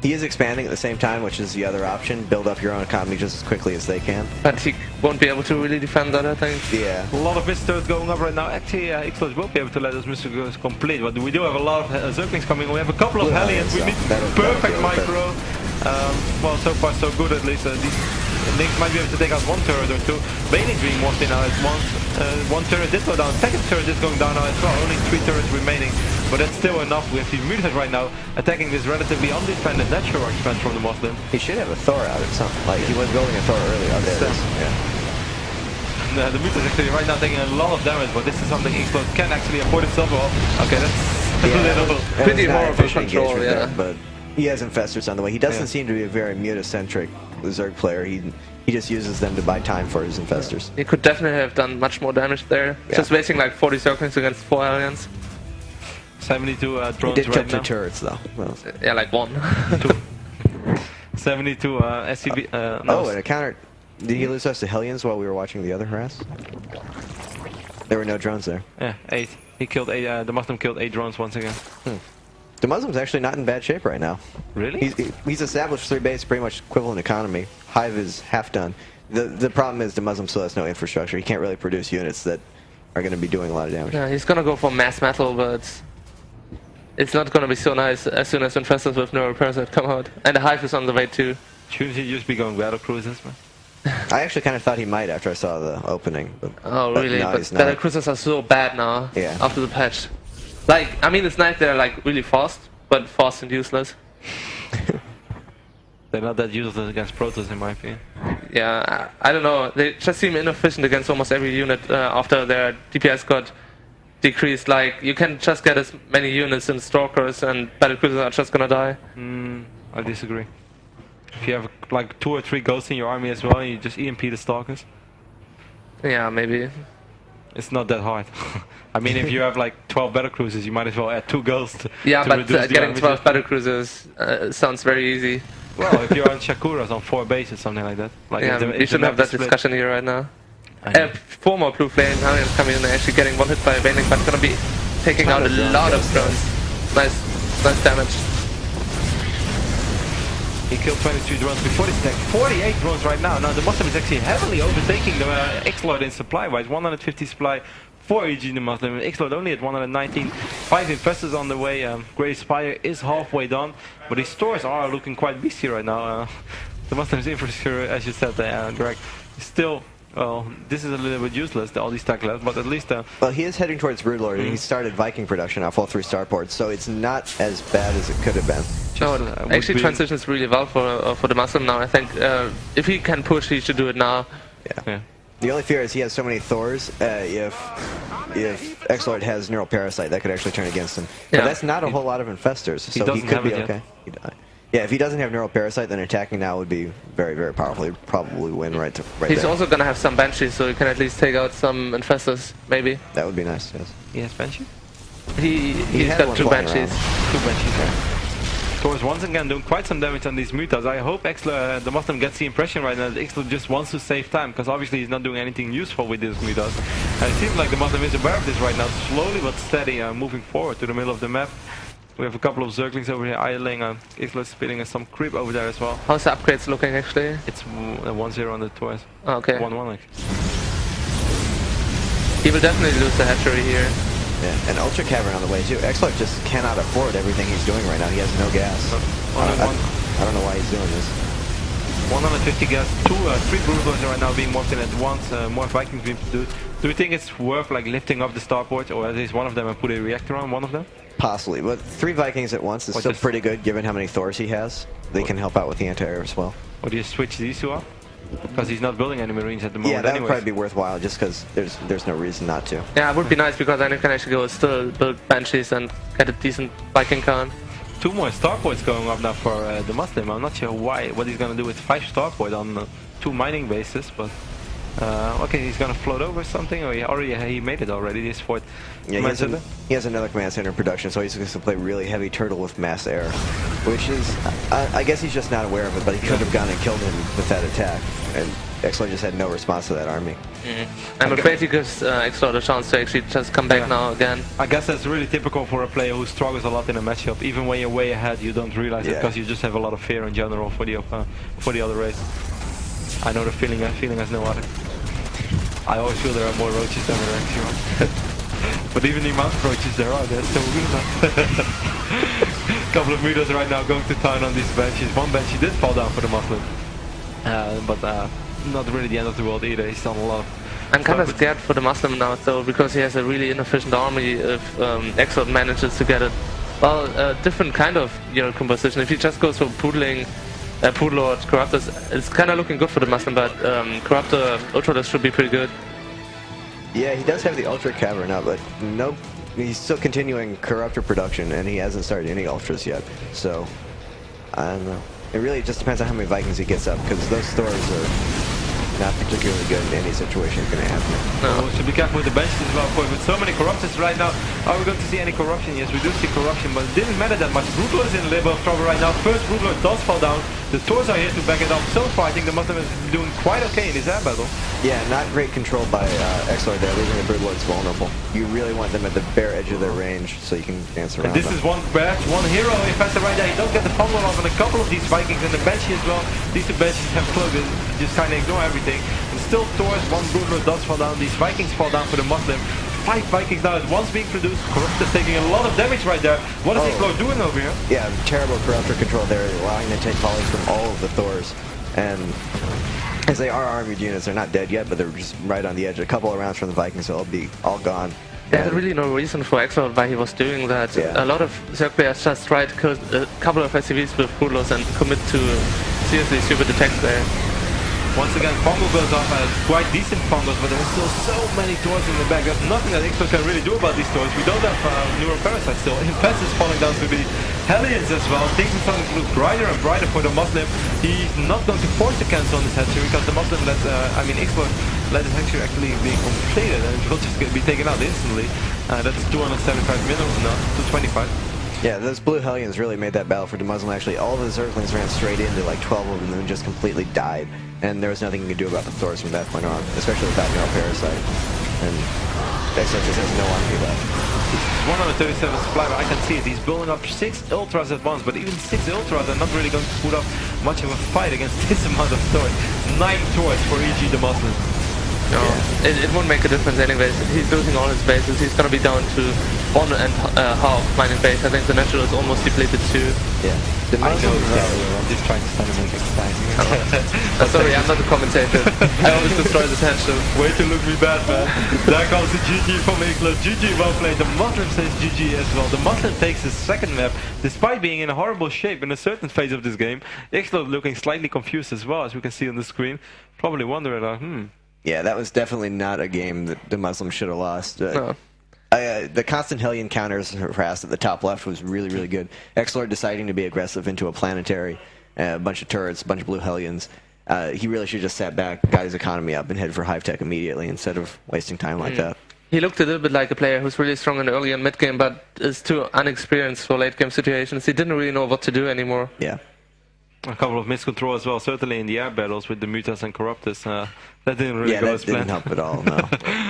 He is expanding at the same time, which is the other option. Build up your own economy just as quickly as they can. But he won't be able to really defend that, I think. Yeah. A lot of misters going up right now. Actually, XlorD will be able to let those misters complete, but we do have a lot of Zerglings coming. We have a couple of Hellions. We need perfect micro. Well, so far so good at least. These Lynx might be able to take out one turret or two. Bailey's being walked in now at once. One turret did go down. Second turret is going down now as well. Only 3 turrets remaining, but that's still enough. We have these mutas right now attacking this relatively undefended natural defense from the Muslim. He should have a Thor out at some. Like he was building a Thor earlier. Oh, there it is. Yeah. The mutas actually right now taking a lot of damage, but this is something XlorD can actually afford himself. Well, okay, that's a little pretty horrible control, yeah. There, but he has infestors on the way. He doesn't seem to be a very muta-centric Zerg player. He just uses them to buy time for his infestors. He could definitely have done much more damage there. Just wasting like 40 Zerglings against 4 Aliens. 72 drones he did right kill now. 2 turrets though. Well, yeah, like 1. 72 SCV. Oh, and a counter. Did he lose us to Hellions while we were watching the other harass? There were no drones there. Yeah, 8. He killed 8. The Muslim killed 8 drones once again. The Muslim's actually not in bad shape right now. Really? He's established 3 bases, pretty much equivalent economy. Hive is half done. The problem is the Muslim still has no infrastructure. He can't really produce units that are going to be doing a lot of damage. Yeah, he's gonna go for mass metal, but it's not gonna be so nice as soon as infestors with neural parasite come out. And the Hive is on the way too. Shouldn't he just be going battle cruisers, man? I actually kind of thought he might after I saw the opening. But, oh really? No, but battle cruisers are so bad now. Yeah. After the patch. Like, I mean, it's nice they're like really fast, but fast and useless. They're not that useless against Protoss in my opinion. Yeah, I don't know. They just seem inefficient against almost every unit after their DPS got decreased. Like, you can just get as many units in Stalkers and battlecruisers are just gonna die. I disagree. If you have like 2 or 3 ghosts in your army as well, and you just EMP the Stalkers. Yeah, maybe. It's not that hard. I mean, if you have like 12 battlecruisers, you might as well add 2 ghosts. Yeah, but getting 12 battlecruisers sounds very easy. Well, if you're on Shakuras on 4 bases, something like that. Like yeah, we shouldn't have that discussion here right now. 4 more blue flame Hellions coming in, actually getting 1 hit by a Baneling, but gonna be taking out a lot of drones. Nice damage. He killed 22 drones before this attack. 48 drones right now. Now the Muslim is actually heavily overtaking the XlorD in supply-wise. 150 supply for EG.DeMusliM. XlorD only at 119. 5 infestors on the way. Grey Spire is halfway done, but his stores are looking quite beastly right now. The Muslim's infrastructure, as you said, Greg, is still. Well, this is a little bit useless, all these tech left, but at least... well, he is heading towards Broodlord, and he started Viking production off all 3 starports, so it's not as bad as it could have been. No, actually transitions really well for the Muslim now. I think if he can push, he should do it now. Yeah. The only fear is he has so many Thors, if XlorD has Neural Parasite, that could actually turn against him. Yeah. But that's not a whole lot of infestors, so he could be okay. Yeah, if he doesn't have Neural Parasite, then attacking now would be very, very powerful. He'd probably win right He's there. also going to have some Banshees, so he can at least take out some infestors, maybe. That would be nice, yes. He has Banshees? He's got 2 Banshees. 2 Banshees, yeah. Thor's once again doing quite some damage on these mutas. I hope the Muslim gets the impression right now that XlorD just wants to save time, because obviously he's not doing anything useful with these mutas. And it seems like the Muslim is aware of this right now, slowly but steady, moving forward to the middle of the map. We have a couple of Zerglings over here idling. XlorD spitting some creep over there as well. How's the upgrades looking actually? It's 1-0 on the Taurus. Oh, okay. 1-1 like. He will definitely lose the hatchery here. Yeah, and Ultra Cavern on the way too. XlorD just cannot afford everything he's doing right now. He has no gas. I don't know why he's doing this. 150 gas, 3 Broodlords are right now being morphed in at once, more Vikings being produced. Do you think it's worth like lifting up the starport, or at least one of them, and put a reactor on one of them? Possibly, but 3 Vikings at once is still pretty good given how many Thors he has. They can help out with the anti-air as well. Or do you switch these 2 up? Because he's not building any Marines at the moment. Yeah, that would probably be worthwhile just because there's no reason not to. Yeah, it would be nice because then you can actually go still build Banshees and get a decent Viking count. 2 more starports going up now for the Muslim. I'm not sure what he's going to do with 5 starport on 2 mining bases, but okay, he's going to float over something, or he made it already, this 4th command center. He has another command center in production, so he's going to play really heavy turtle with mass air, which is, I guess he's just not aware of it, but he could have gone and killed him with that attack. And XlorD just had no response to that army. I'm afraid he gives XlorD a chance to actually just come back now again. I guess that's really typical for a player who struggles a lot in a matchup. Even when you're way ahead, you don't realize it because you just have a lot of fear in general for the other race. I know the feeling as no other. I always feel there are more roaches than there actually are. But even the amount of roaches there are, they're still good enough. Couple of meters right now going to town on these benches. One bench he did fall down for the Muslim. But not really the end of the world either. He's done a lot of... I'm kind of scared for the Muslim now though, because he has a really inefficient army if XlorD manages to get a different kind of composition. If he just goes for Poodling, Poodlord, Corruptors, it's kind of looking good for the Muslim, but Corruptor, Ultra should be pretty good. Yeah, he does have the Ultra Cavern up, but nope. He's still continuing Corruptor production, and he hasn't started any Ultras yet. So, I don't know. It really just depends on how many Vikings he gets up, because those Thors are not particularly good in any situation it's going to happen. No, so be careful with the benches as well. With so many Corruptors right now, are we going to see any corruption? Yes, we do see corruption, but it didn't matter that much. Broodlord is in a little bit of trouble right now. First Broodlord does fall down. The Thors are here to back it up. So far, I think the Muslim is doing quite okay in this air battle. Yeah, not great control by XlorD there, leaving the Broodlords vulnerable. You really want them at the bare edge of their range so you can dance around. And this is one hero infested right there. He don't get the fumble off, and a couple of these Vikings in the bench as well. These two benches have closed, just kind of ignore everything. And still Thors, one Broodlord does fall down. These Vikings fall down for the Muslim. 5 Vikings now at once being produced. Corruptor's taking a lot of damage right there. What is XlorD doing over here? Yeah, terrible Corruptor control there, allowing them to take volleys from all of the Thors. And as they are armored units, they're not dead yet, but they're just right on the edge. A couple of rounds from the Vikings, so they'll be all gone. There's really no reason for XlorD why he was doing that. Yeah. A lot of Zerg players just tried to kill a couple of SCVs with Broodlords and commit to seriously stupid attacks there. Once again, Pongo goes off as quite decent Pongos, but there are still so many Thors in the back. There's nothing that XlorD can really do about these Thors. We don't have Neuroparasite still. Impes is falling down to the Hellions as well. Things are starting to look brighter and brighter for the Muslim. He's not going to force the cancel on this hatchery because the Muslim XlorD let his hatchery actually be completed and it will just be taken out instantly. That's 275 minutes now, 225. Yeah, those blue Hellions really made that battle for DeMusliM. Actually, all of the Zerglings ran straight into like 12 of them and just completely died. And there was nothing you could do about the Thors from that point on, especially without Neuroparasite. And XlorD just has no army left. 137 supply, but I can see it. He's building up 6 Ultras at once, but even 6 Ultras are not really going to put up much of a fight against this amount of Thors. 9 Thors for EG.DeMusliM. No, it won't make a difference anyways. He's losing all his bases. He's gonna be down to 1.5 mining base. I think the natural is almost depleted too. Yeah. I know I'm just trying to stand and make exciting. Sorry, I'm not a commentator. I always destroy the tension. Way to look me bad, man. There comes the GG from XlorD. GG, well played. The Muslim says GG as well. The Muslim takes his second map, despite being in a horrible shape in a certain phase of this game. XlorD looking slightly confused as well, as we can see on the screen. Probably wondering, Yeah, that was definitely not a game that DeMusliM should have lost. No. The constant Hellion counters harassed at the top left was really, really good. XlorD deciding to be aggressive into a planetary, a bunch of turrets, a bunch of blue Hellions. He really should have just sat back, got his economy up, and headed for Hive Tech immediately instead of wasting time like that. He looked a little bit like a player who's really strong in the early and mid game, but is too unexperienced for late game situations. He didn't really know what to do anymore. Yeah. A couple of miscontrol as well, certainly in the air battles with the Mutas and Corruptors. That didn't really go as planned. Yeah, that didn't help at all, no.